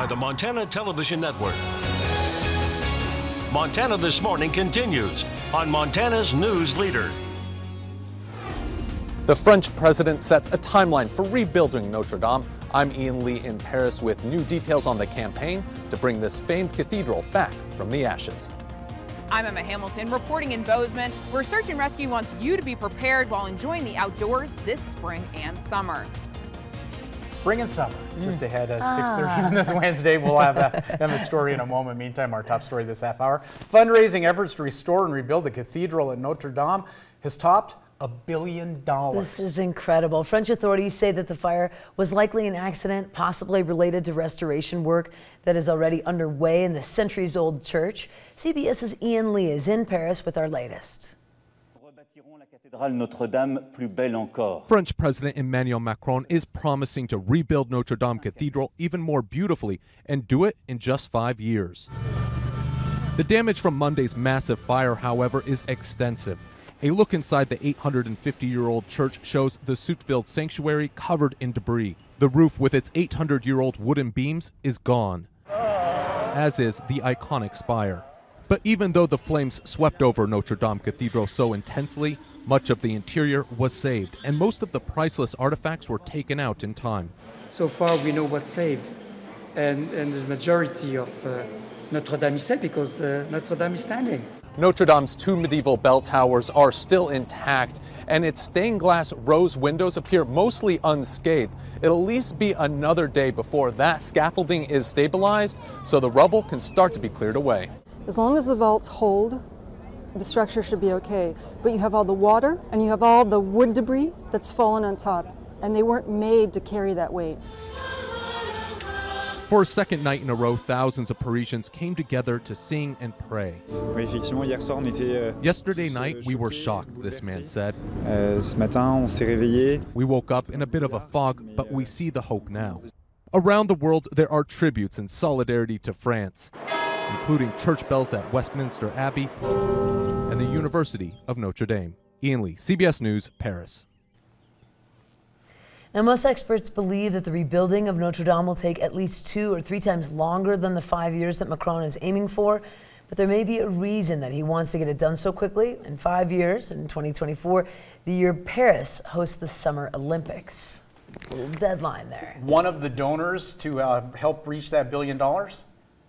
by the Montana Television Network. Montana This Morning continues on Montana's News Leader. The French president sets a timeline for rebuilding Notre Dame. I'm Ian Lee in Paris with new details on the campaign to bring this famed cathedral back from the ashes. I'm Emma Hamilton reporting in Bozeman, where Search and Rescue wants you to be prepared while enjoying the outdoors this spring and summer. Spring and summer, just ahead at 6:30 on this Wednesday. We'll have a story in a moment. Meantime, our top story this half hour. Fundraising efforts to restore and rebuild the cathedral at Notre Dame has topped $1 billion. This is incredible. French authorities say that the fire was likely an accident, possibly related to restoration work that is already underway in the centuries-old church. CBS's Ian Lee is in Paris with our latest. French President Emmanuel Macron is promising to rebuild Notre Dame Cathedral even more beautifully and do it in just 5 years. The damage from Monday's massive fire, however, is extensive. A look inside the 850-year-old church shows the soot-filled sanctuary covered in debris. The roof with its 800-year-old wooden beams is gone, as is the iconic spire. But even though the flames swept over Notre Dame Cathedral so intensely, much of the interior was saved, and most of the priceless artifacts were taken out in time. So far we know what's saved, and the majority of Notre Dame is saved because Notre Dame is standing. Notre Dame's two medieval bell towers are still intact, and its stained glass rose windows appear mostly unscathed. It'll at least be another day before that scaffolding is stabilized, so the rubble can start to be cleared away. As long as the vaults hold, the structure should be okay. But you have all the water and you have all the wood debris that's fallen on top, and they weren't made to carry that weight. For a second night in a row, thousands of Parisians came together to sing and pray. Yesterday night, we were shocked, this man said. We woke up in a bit of a fog, but we see the hope now. Around the world, there are tributes in solidarity to France, including church bells at Westminster Abbey and the University of Notre Dame. Ian Lee, CBS News, Paris. Now, most experts believe that the rebuilding of Notre Dame will take at least 2 or 3 times longer than the 5 years that Macron is aiming for. But there may be a reason that he wants to get it done so quickly. In 5 years, in 2024, the year Paris hosts the Summer Olympics. A little deadline there. One of the donors to help reach that $1 billion,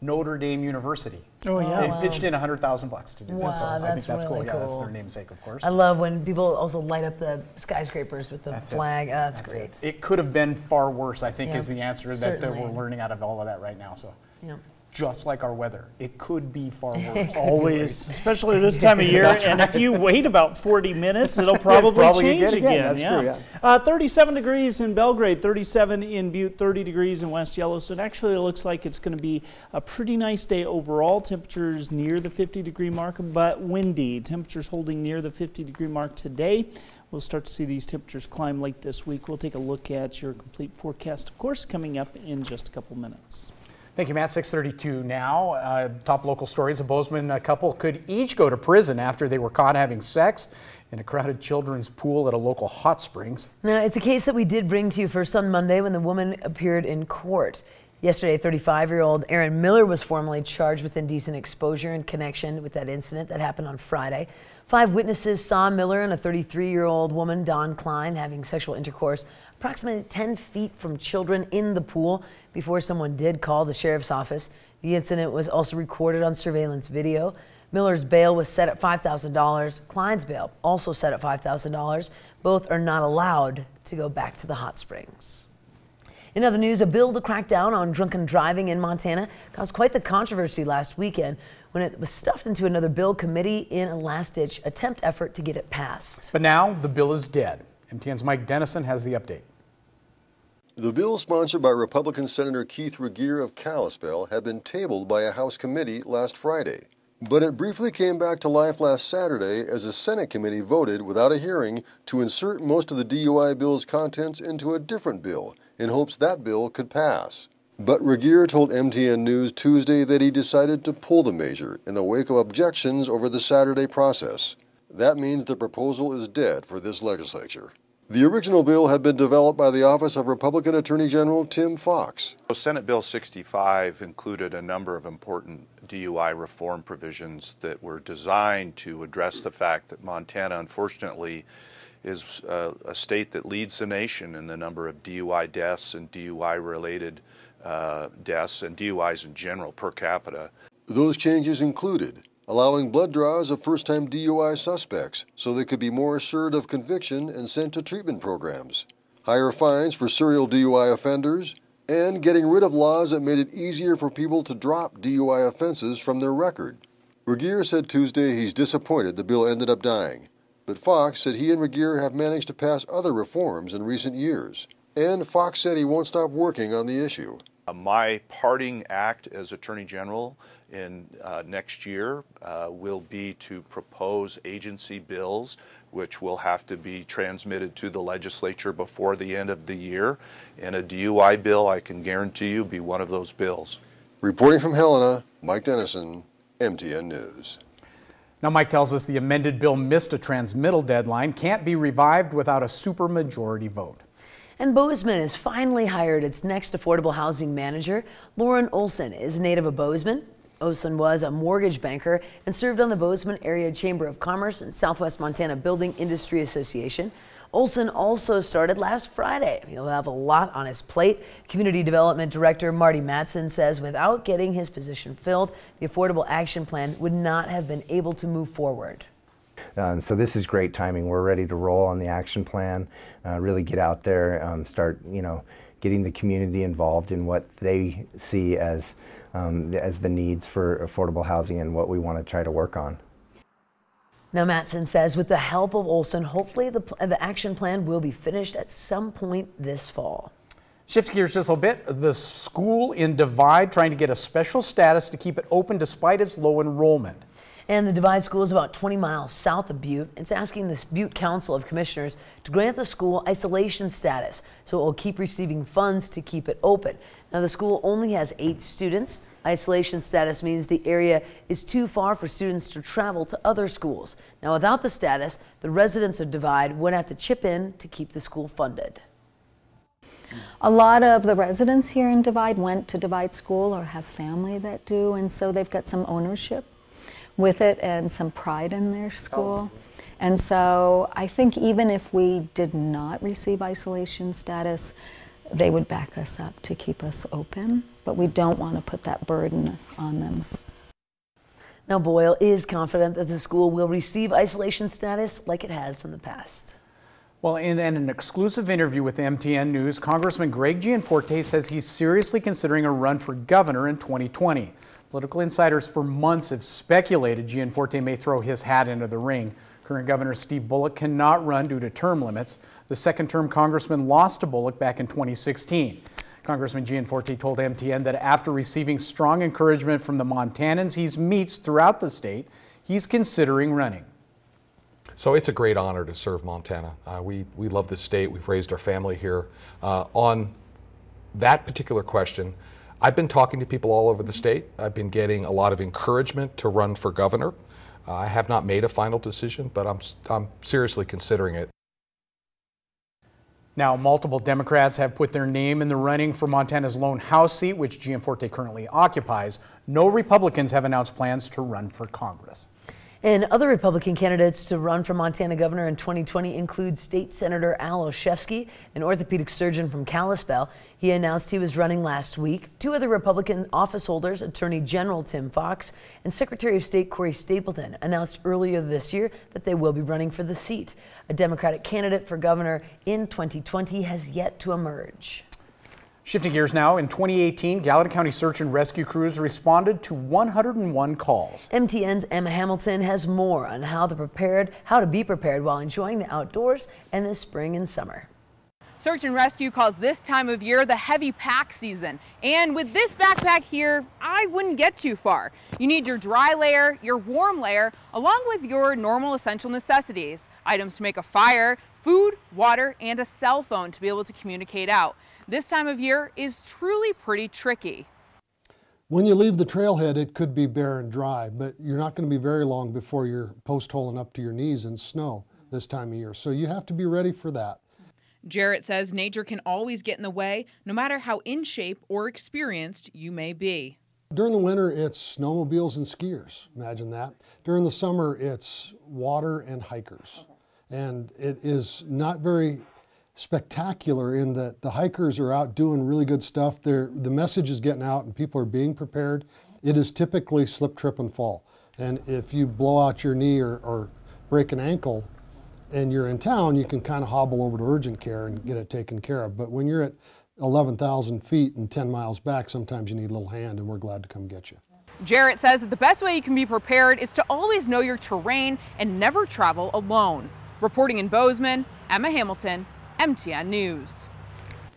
Notre Dame University. Oh, yeah. They pitched in $100,000 to do that. So I think that's really cool. Yeah, that's cool. their namesake, of course. I love when people also light up the skyscrapers with the flag. That's great. It could have been far worse, I think, is the answer Certainly. that we're learning out of all of that right now. So. Yeah. Just like our weather, it could be far worse. Always, especially this time of year. And if you wait about 40 minutes, it'll probably change again. That's true, yeah. 37 degrees in Belgrade, 37 in Butte, 30 degrees in West Yellowstone. Actually, it looks like it's going to be a pretty nice day overall. Temperatures near the 50-degree mark, but windy. Temperatures holding near the 50-degree mark today. We'll start to see these temperatures climb late this week. We'll take a look at your complete forecast, of course, coming up in just a couple minutes. Thank you, Matt. 6:32 now. Top local stories. A Bozeman couple could each go to prison after they were caught having sex in a crowded children's pool at a local hot springs. Now, it's a case that we did bring to you first on Monday when the woman appeared in court. Yesterday, 35-year-old Erin Miller was formally charged with indecent exposure in connection with that incident that happened on Friday. 5 witnesses saw Miller and a 33-year-old woman, Dawn Klein, having sexual intercourse approximately 10 feet from children in the pool before someone did call the sheriff's office. The incident was also recorded on surveillance video. Miller's bail was set at $5,000. Klein's bail also set at $5,000. Both are not allowed to go back to the hot springs. In other news, a bill to crack down on drunken driving in Montana caused quite the controversy last weekend when it was stuffed into another bill committee in a last-ditch attempt effort to get it passed. But now the bill is dead. MTN's Mike Dennison has the update. The bill, sponsored by Republican Senator Keith Regier of Kalispell, had been tabled by a House committee last Friday. But it briefly came back to life last Saturday as a Senate committee voted without a hearing to insert most of the DUI bill's contents into a different bill in hopes that bill could pass. But Regier told MTN News Tuesday that he decided to pull the measure in the wake of objections over the Saturday process. That means the proposal is dead for this legislature. The original bill had been developed by the Office of Republican Attorney General Tim Fox. Senate Bill 65 included a number of important DUI reform provisions that were designed to address the fact that Montana, unfortunately, is a state that leads the nation in the number of DUI deaths and DUI-related deaths and DUIs in general per capita. Those changes included allowing blood draws of first-time DUI suspects so they could be more assured of conviction and sent to treatment programs, higher fines for serial DUI offenders, and getting rid of laws that made it easier for people to drop DUI offenses from their record. Regier said Tuesday he's disappointed the bill ended up dying, but Fox said he and Regier have managed to pass other reforms in recent years, and Fox said he won't stop working on the issue. My parting act as Attorney General in next year will be to propose agency bills which will have to be transmitted to the legislature before the end of the year. And a DUI bill, I can guarantee you, be one of those bills. Reporting from Helena, Mike Dennison, MTN News. Now, Mike tells us the amended bill missed a transmittal deadline, can't be revived without a supermajority vote. And Bozeman has finally hired its next affordable housing manager. Lauren Olson is a native of Bozeman. Olson was a mortgage banker and served on the Bozeman Area Chamber of Commerce and Southwest Montana Building Industry Association. Olson also started last Friday. He'll have a lot on his plate. Community Development Director Marty Matson says without getting his position filled, the Affordable Action Plan would not have been able to move forward. So this is great timing. We're ready to roll on the action plan, really get out there, start, getting the community involved in what they see as the needs for affordable housing and what we want to try to work on. Now, Matson says with the help of Olson, hopefully the action plan will be finished at some point this fall. Shift gears just a little bit. The school in Divide trying to get a special status to keep it open despite its low enrollment. And the Divide School is about 20 miles south of Butte. It's asking the Butte Council of Commissioners to grant the school isolation status so it will keep receiving funds to keep it open. Now, the school only has 8 students. Isolation status means the area is too far for students to travel to other schools. Now, without the status, the residents of Divide would have to chip in to keep the school funded. A lot of the residents here in Divide went to Divide School or have family that do, and so they've got some ownership with it and some pride in their school. And so I think even if we did not receive isolation status, they would back us up to keep us open, but we don't want to put that burden on them. Now, Boyle is confident that the school will receive isolation status like it has in the past. Well, in an exclusive interview with MTN News, Congressman Greg Gianforte says he's seriously considering a run for governor in 2020. Political insiders for months have speculated Gianforte may throw his hat into the ring. Current Governor Steve Bullock cannot run due to term limits. The second-term congressman lost to Bullock back in 2016. Congressman Gianforte told MTN that after receiving strong encouragement from the Montanans he meets throughout the state, he's considering running. So it's a great honor to serve Montana. We love this state. We've raised our family here. On that particular question, I've been talking to people all over the state. I've been getting a lot of encouragement to run for governor. I have not made a final decision, but I'm seriously considering it. Now, multiple Democrats have put their name in the running for Montana's lone House seat, which Gianforte currently occupies. No Republicans have announced plans to run for Congress. And other Republican candidates to run for Montana governor in 2020 include State Senator Al Olszewski, an orthopedic surgeon from Kalispell. He announced he was running last week. 2 other Republican office holders, Attorney General Tim Fox and Secretary of State Corey Stapleton, announced earlier this year that they will be running for the seat. A Democratic candidate for governor in 2020 has yet to emerge. Shifting gears now, in 2018, Gallatin County search and rescue crews responded to 101 calls. MTN's Emma Hamilton has more on how to be prepared while enjoying the outdoors and this spring and summer. Search and Rescue calls this time of year the heavy pack season. And with this backpack here, I wouldn't get too far. You need your dry layer, your warm layer, along with your normal essential necessities. Items to make a fire, food, water, and a cell phone to be able to communicate out. This time of year is truly pretty tricky. When you leave the trailhead, it could be bare and dry, but you're not going to be very long before you're post-holing up to your knees in snow this time of year. So you have to be ready for that. Jarrett says nature can always get in the way, no matter how in shape or experienced you may be. During the winter, it's snowmobiles and skiers. Imagine that. During the summer, it's water and hikers. And it is not very spectacular in that the hikers are out doing really good stuff. The message is getting out and people are being prepared. It is typically slip, trip, and fall. And if you blow out your knee or break an ankle and you're in town, you can kind of hobble over to urgent care and get it taken care of. But when you're at 11,000 feet and 10 miles back, sometimes you need a little hand, and we're glad to come get you. Jarrett says that the best way you can be prepared is to always know your terrain and never travel alone. Reporting in Bozeman, Emma Hamilton, MTN News.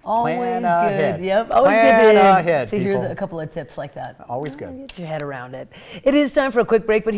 Always Plan good. ahead. Yep. Always Plan good ahead, to hear people. a couple of tips like that. Always good. Get your head around it. It is time for a quick break, but